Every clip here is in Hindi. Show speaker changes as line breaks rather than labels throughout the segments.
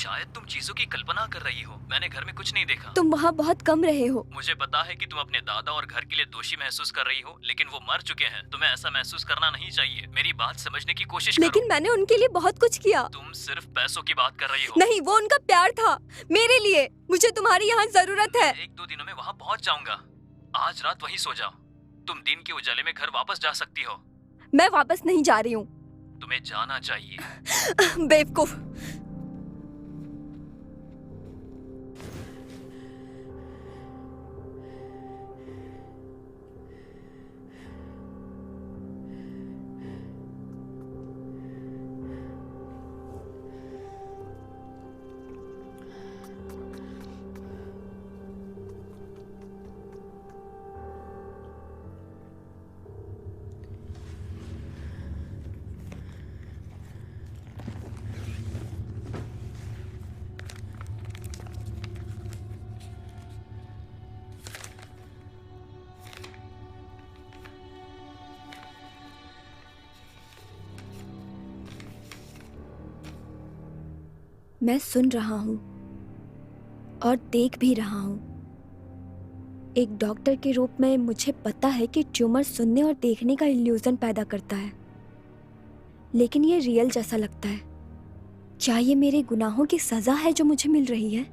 शायद तुम चीजों की कल्पना कर रही हो। मैंने घर में कुछ नहीं देखा।
तुम वहाँ बहुत कम रहे हो।
मुझे पता है कि तुम अपने दादा और घर के लिए दोषी महसूस कर रही हो, लेकिन वो मर चुके हैं। तुम्हें ऐसा महसूस करना नहीं चाहिए। मेरी बात समझने की कोशिश करो।
लेकिन मैंने उनके लिए बहुत कुछ किया।
तुम सिर्फ पैसों की बात कर रही हो।
नहीं, वो उनका प्यार था मेरे लिए। मुझे तुम्हारी यहाँ जरूरत है।
मैं 1-2 दिनों में वहाँ पहुँच जाऊंगा। आज रात वहीं सो जाओ। तुम दिन के उजाले में घर वापस जा सकती हो।
मैं वापस नहीं जा रही हूँ।
तुम्हें जाना चाहिए।
बेवकूफ। मैं सुन रहा हूँ और देख भी रहा हूँ। एक डॉक्टर के रूप में मुझे पता है कि ट्यूमर सुनने और देखने का इल्यूजन पैदा करता है, लेकिन ये रियल जैसा लगता है। क्या ये मेरे गुनाहों की सजा है जो मुझे मिल रही है?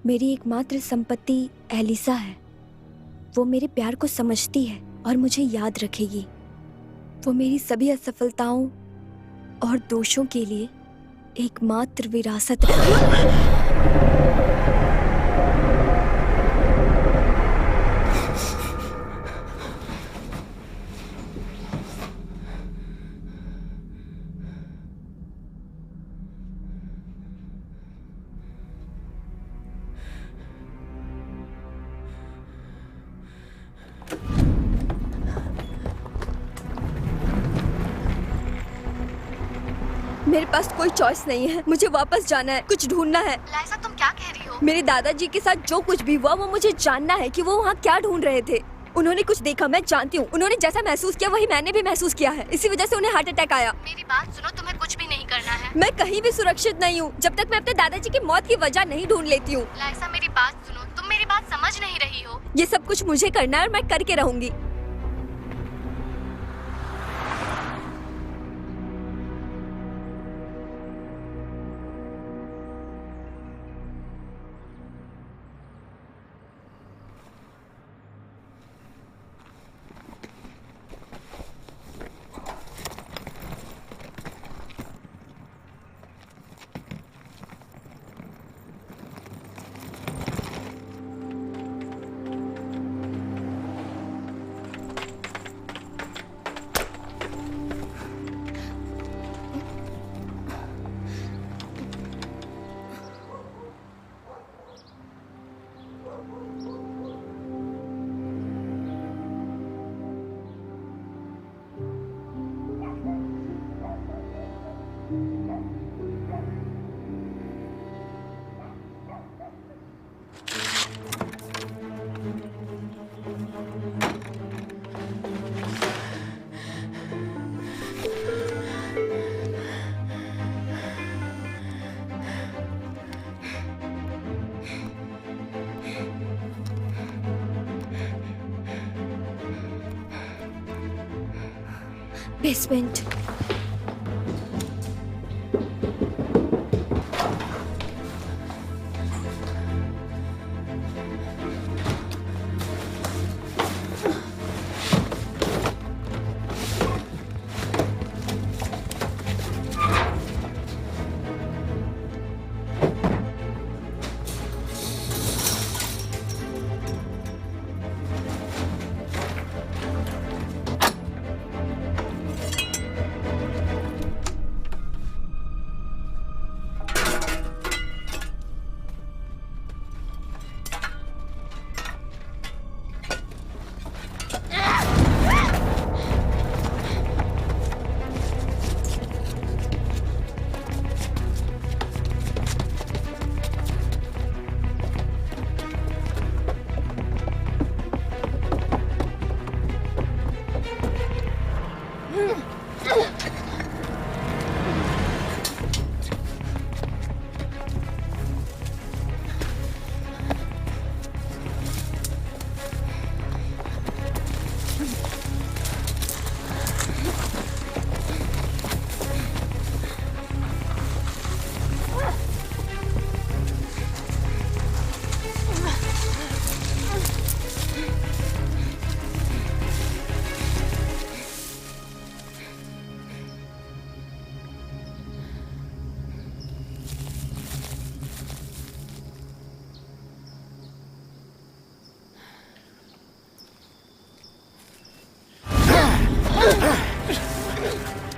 मेरी एकमात्र संपत्ति एलिसा है। वो मेरे प्यार को समझती है और मुझे याद रखेगी। वो मेरी सभी असफलताओं और दोषों के लिए एकमात्र विरासत है। मेरे पास कोई चॉइस नहीं है। मुझे वापस जाना है, कुछ ढूंढना है।
लाइसा, तुम क्या कह रही हो?
मेरे दादाजी के साथ जो कुछ भी हुआ वो मुझे जानना है कि वो वहाँ क्या ढूंढ रहे थे। उन्होंने कुछ देखा, मैं जानती हूँ। उन्होंने जैसा महसूस किया वही मैंने भी महसूस किया है। इसी वजह से उन्हें हार्ट अटैक आया।
मेरी बात सुनो, तुम्हें कुछ भी नहीं करना है।
मैं कहीं भी सुरक्षित नहीं हूँ जब तक मैं अपने दादाजी की मौत की वजह नहीं ढूंढ लेती हूँ।
लाइसा, मेरी बात सुनो, तुम मेरी बात समझ नहीं रही हो।
ये सब कुछ मुझे करना है और मैं करके रहूंगी। बेसमेंट।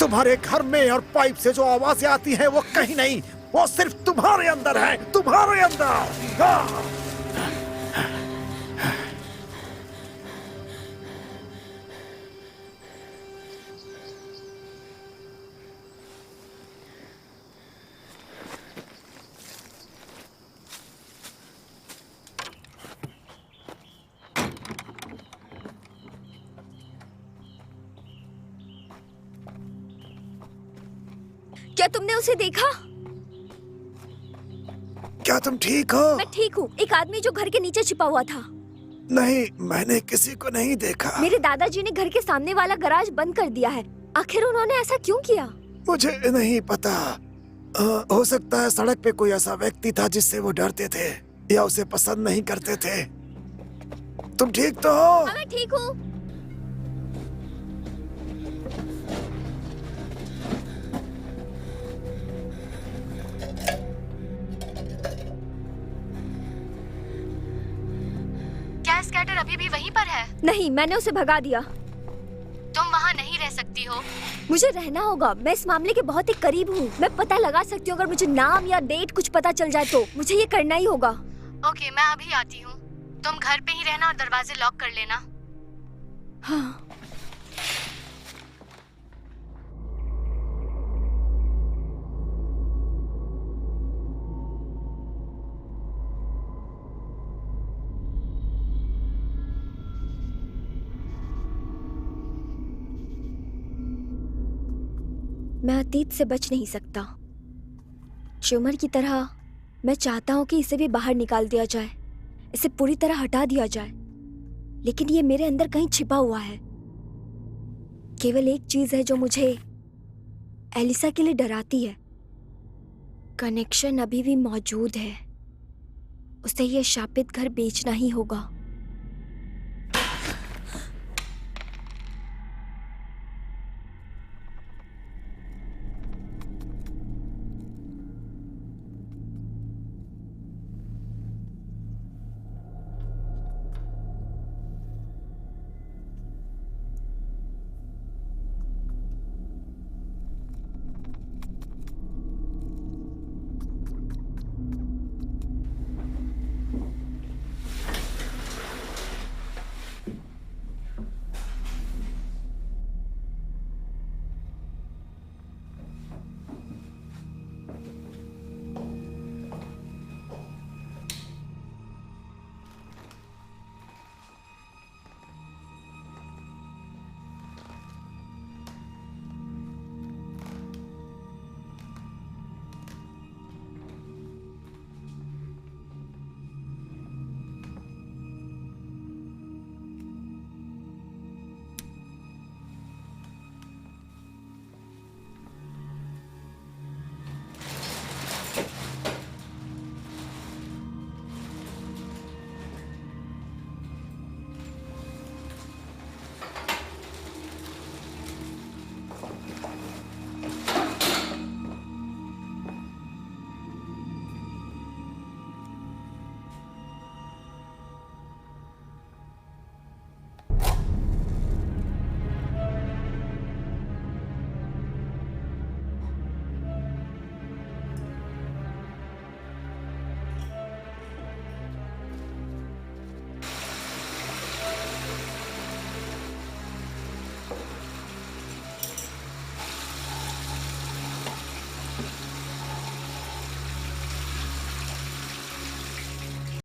तुम्हारे घर में और पाइप से जो आवाजें आती हैं वो कहीं नहीं, वो सिर्फ तुम्हारे अंदर है, तुम्हारे अंदर। हाँ।
क्या तुमने उसे देखा?
क्या तुम ठीक हो?
मैं ठीक हूँ। एक आदमी जो घर के नीचे छिपा हुआ था।
नहीं, मैंने किसी को नहीं देखा।
मेरे दादाजी ने घर के सामने वाला गराज बंद कर दिया है। आखिर उन्होंने ऐसा क्यों किया?
मुझे नहीं पता। हो सकता है सड़क पे कोई ऐसा व्यक्ति था जिससे वो डरते थे या उसे पसंद नहीं करते थे। तुम ठीक तो हो?
हाँ, मैं ठीक हूँ।
क्या स्कैटर अभी भी वहीं पर है?
नहीं, मैंने उसे भगा दिया।
तुम वहाँ नहीं रह सकती हो।
मुझे रहना होगा। मैं इस मामले के बहुत ही करीब हूँ। मैं पता लगा सकती हूँ। अगर मुझे नाम या डेट कुछ पता चल जाए तो मुझे ये करना ही होगा।
ओके, मैं अभी आती हूँ। तुम घर पे ही रहना और दरवाजे लॉक कर लेना।
हाँ। मैं अतीत से बच नहीं सकता। ट्यूमर की तरह मैं चाहता हूं कि इसे भी बाहर निकाल दिया जाए, इसे पूरी तरह हटा दिया जाए, लेकिन ये मेरे अंदर कहीं छिपा हुआ है। केवल एक चीज है जो मुझे एलिसा के लिए डराती है। कनेक्शन अभी भी मौजूद है। उसे ये शापित घर बेचना ही होगा।